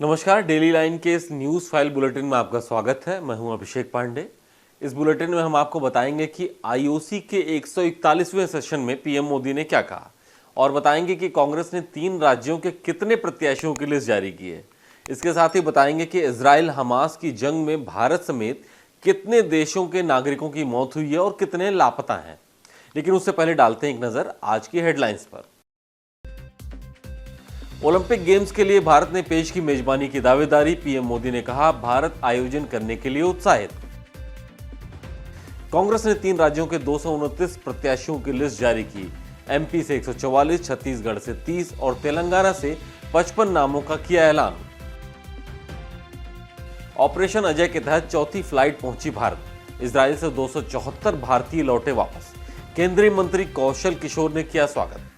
नमस्कार, daily line के इस न्यूज़ फाइल बुलेटिन में आपका स्वागत है। मैं हूं अभिषेक पांडे। इस बुलेटिन में हम आपको बताएंगे कि आईओसी के 141वें सेशन में पीएम मोदी ने क्या कहा और बताएंगे कि कांग्रेस ने 3 राज्यों के कितने प्रत्याशियों की लिस्ट जारी की है। इसके साथ ही बताएंगे कि इजराइल हमास की जंग में भारत समेत कितने देशों के नागरिकों की मौत हुई है और कितने लापता हैं। लेकिन उससे पहले डालते हैं एक नजर आज की हेडलाइंस पर। ओलंपिक गेम्स के लिए भारत ने पेश की मेजबानी की दावेदारी। पीएम मोदी ने कहा, भारत आयोजन करने के लिए उत्साहित। कांग्रेस ने 3 राज्यों के 229 प्रत्याशियों की लिस्ट जारी की। एमपी से 144, छत्तीसगढ़ से 30 और तेलंगाना से 55 नामों का किया ऐलान। ऑपरेशन अजय के तहत चौथी फ्लाइट पहुंची भारत। इजराइल से 274 भारतीय लौटे वापस। केंद्रीय मंत्री कौशल किशोर ने किया स्वागत।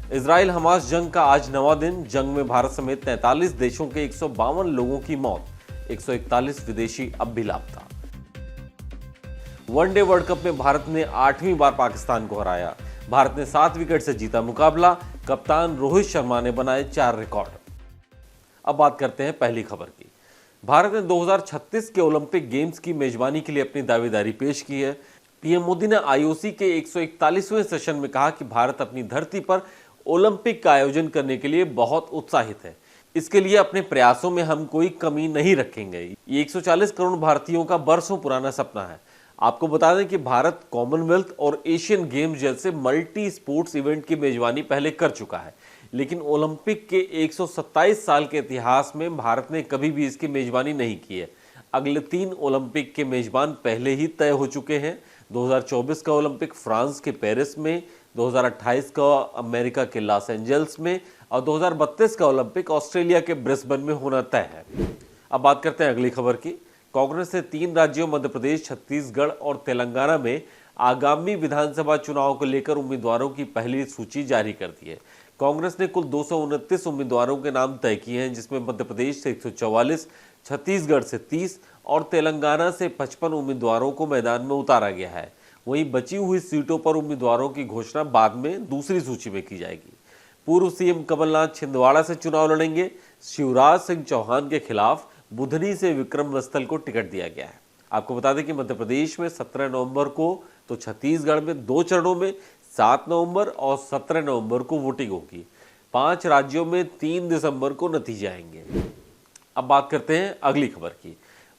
इजराइल हमास जंग का आज 9वां दिन। जंग में भारत समेत 43 देशों के 152 लोगों की मौत, 141 विदेशी अब भी लापता। वनडे वर्ल्ड कप में भारत ने 8वीं बार पाकिस्तान को हराया। भारत ने 7 विकेट से जीता मुकाबला। कप्तान रोहित शर्मा ने बनाए 4 रिकॉर्ड। अब बात करते हैं पहली खबर की। भारत ने 2036 के ओलंपिक गेम्स की मेजबानी के लिए अपनी दावेदारी पेश की है। पीएम मोदी ने आईओसी के 141वें सेशन में कहा कि भारत अपनी धरती पर ओलंपिक का आयोजन करने के लिए बहुत उत्साहित है। इसके लिए अपने प्रयासों में हम कोई कमी नहीं रखेंगे। ये 140 करोड़ भारतीयों का बरसों पुराना सपना है। आपको बता दें कि भारत कॉमनवेल्थ और एशियन गेम्स जैसे मल्टी स्पोर्ट्स इवेंट की मेजबानी पहले कर चुका है, लेकिन ओलंपिक के 127 साल के इतिहास में भारत ने कभी भी इसकी मेजबानी नहीं की है। अगले 3 ओलंपिक के मेजबान पहले ही तय हो चुके हैं। 2024 का ओलंपिक फ्रांस के पेरिस में, 2028 का अमेरिका के लॉस एंजल्स में और 2032 का ओलंपिक ऑस्ट्रेलिया के ब्रिस्बेन में होना तय है। अब बात करते हैं अगली खबर की। कांग्रेस ने 3 राज्यों मध्य प्रदेश, छत्तीसगढ़ और तेलंगाना में आगामी विधानसभा चुनाव को लेकर उम्मीदवारों की पहली सूची जारी कर दी है। कांग्रेस ने कुल 229 उम्मीदवारों के नाम तय किए हैं, जिसमें मध्य प्रदेश से 144, छत्तीसगढ़ से 30 और तेलंगाना से 55 उम्मीदवारों को मैदान में उतारा गया है। वहीं बची हुई सीटों पर उम्मीदवारों की घोषणा बाद में दूसरी सूची में की जाएगी। पूर्व सीएम कमलनाथ छिंदवाड़ा से चुनाव लड़ेंगे। शिवराज सिंह चौहान के खिलाफ बुधनी से विक्रम बस्सल को टिकट दिया गया है। आपको बता दें कि मध्य प्रदेश में 17 नवंबर को, तो छत्तीसगढ़ में 2 चरणों में 7 नवंबर और 17 नवंबर को वोटिंग होगी। 5 राज्यों में 3 दिसंबर को नतीजे आएंगे। अब बात करते हैं अगली खबर की।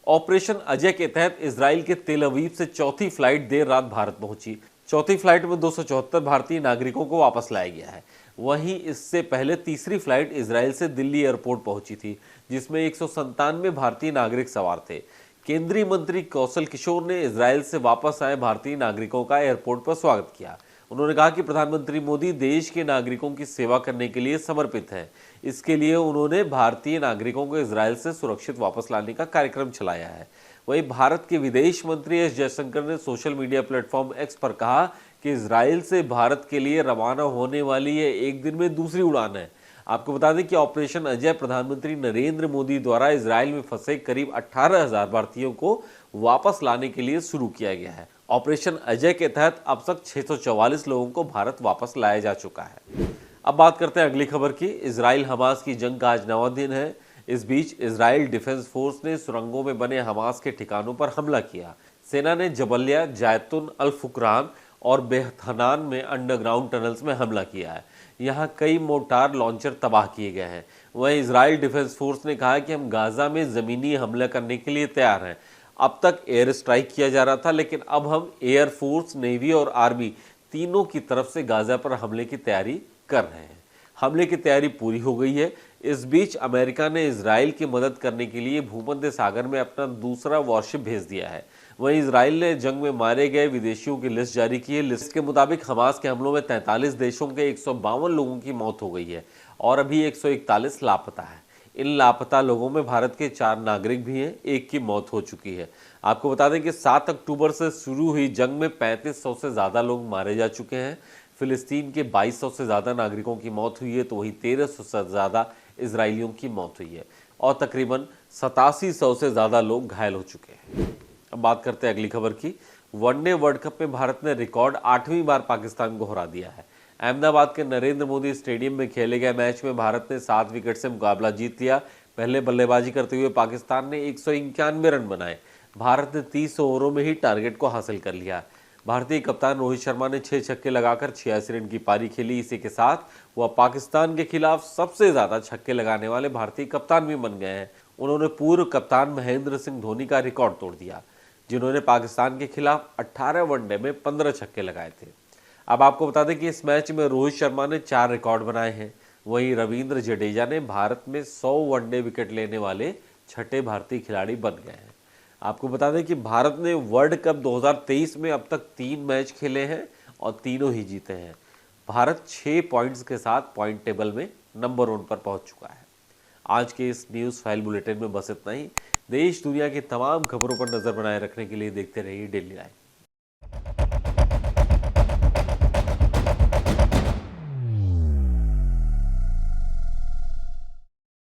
ऑपरेशन अजय के तहत इजराइल के तेल अवीव से चौथी फ्लाइट देर रात भारत पहुंची। चौथी फ्लाइट में 274 भारतीय नागरिकों को वापस लाया गया है। वहीं इससे पहले तीसरी फ्लाइट इजराइल से दिल्ली एयरपोर्ट पहुंची थी, जिसमें 197 भारतीय नागरिक सवार थे। केंद्रीय मंत्री कौशल किशोर ने इजराइल से वापस आए भारतीय नागरिकों का एयरपोर्ट पर स्वागत किया। उन्होंने कहा कि प्रधानमंत्री मोदी देश के नागरिकों की सेवा करने के लिए समर्पित हैं। इसके लिए उन्होंने भारतीय नागरिकों को इजराइल से सुरक्षित वापस लाने का कार्यक्रम चलाया है। वहीं भारत के विदेश मंत्री एस जयशंकर ने सोशल मीडिया प्लेटफॉर्म एक्स पर कहा कि इजराइल से भारत के लिए रवाना होने वाली ये एक दिन में दूसरी उड़ान है। आपको बता दें कि ऑपरेशन अजय प्रधानमंत्री नरेंद्र मोदी द्वारा इजराइल में फंसे करीब 18,000 भारतीयों को वापस लाने के लिए शुरू किया गया है। ऑपरेशन अजय के तहत अब तक 644 लोगों को भारत वापस लाया जा चुका है। अब बात करते हैं अगली खबर की। इजराइल हमास की जंग का आज 9वां दिन है। इस बीच इजराइल डिफेंस फोर्स ने सुरंगों में बने हमास के ठिकानों पर हमला किया। सेना ने जबलिया, जैतुन अल फुकरान और बेहथनान में अंडरग्राउंड टनल्स में हमला किया है। यहाँ कई मोर्टार लॉन्चर तबाह किए गए हैं। वहीं इजराइल डिफेंस फोर्स ने कहा कि हम गाजा में जमीनी हमला करने के लिए तैयार हैं। अब तक एयर स्ट्राइक किया जा रहा था, लेकिन अब हम एयर फोर्स, नेवी और आर्मी तीनों की तरफ से गाजा पर हमले की तैयारी कर रहे हैं। हमले की तैयारी पूरी हो गई है। इस बीच अमेरिका ने इजराइल की मदद करने के लिए भूमध्य सागर में अपना दूसरा वॉरशिप भेज दिया है। वहीं इजराइल ने जंग में मारे गए विदेशियों की लिस्ट जारी की है। लिस्ट के मुताबिक हमास के हमलों में 43 देशों के 152 लोगों की मौत हो गई है और अभी 141 लापता है। इन लापता लोगों में भारत के 4 नागरिक भी हैं, एक की मौत हो चुकी है। आपको बता दें कि 7 अक्टूबर से शुरू हुई जंग में 3500 से ज़्यादा लोग मारे जा चुके हैं। फिलिस्तीन के 2200 से ज़्यादा नागरिकों की मौत हुई है, तो वहीं 1300 से ज़्यादा इजरायलियों की मौत हुई है और तकरीबन 8700 से ज़्यादा लोग घायल हो चुके हैं। अब बात करते हैं अगली खबर की। वनडे वर्ल्ड कप में भारत ने रिकॉर्ड 8वीं बार पाकिस्तान को हरा दिया है। अहमदाबाद के नरेंद्र मोदी स्टेडियम में खेले गए मैच में भारत ने 7 विकेट से मुकाबला जीत लिया। पहले बल्लेबाजी करते हुए पाकिस्तान ने 191 रन बनाए। भारत ने 30 ओवरों में ही टारगेट को हासिल कर लिया। भारतीय कप्तान रोहित शर्मा ने 6 छक्के लगाकर 86 रन की पारी खेली। इसी के साथ वह पाकिस्तान के खिलाफ सबसे ज्यादा छक्के लगाने वाले भारतीय कप्तान भी बन गए हैं। उन्होंने पूर्व कप्तान महेंद्र सिंह धोनी का रिकॉर्ड तोड़ दिया, जिन्होंने पाकिस्तान के खिलाफ 18 वनडे में 15 छक्के लगाए थे। अब आपको बता दें कि इस मैच में रोहित शर्मा ने 4 रिकॉर्ड बनाए हैं। वहीं रविंद्र जडेजा ने भारत में 100 वनडे विकेट लेने वाले छठे भारतीय खिलाड़ी बन गए हैं। आपको बता दें कि भारत ने वर्ल्ड कप 2023 में अब तक 3 मैच खेले हैं और तीनों ही जीते हैं। भारत 6 पॉइंट्स के साथ पॉइंट टेबल में नंबर 1 पर पहुंच चुका है। आज के इस न्यूज़ फाइल बुलेटिन में बस इतना ही। देश दुनिया की तमाम खबरों पर नजर बनाए रखने के लिए देखते रहिए डेली लाइव।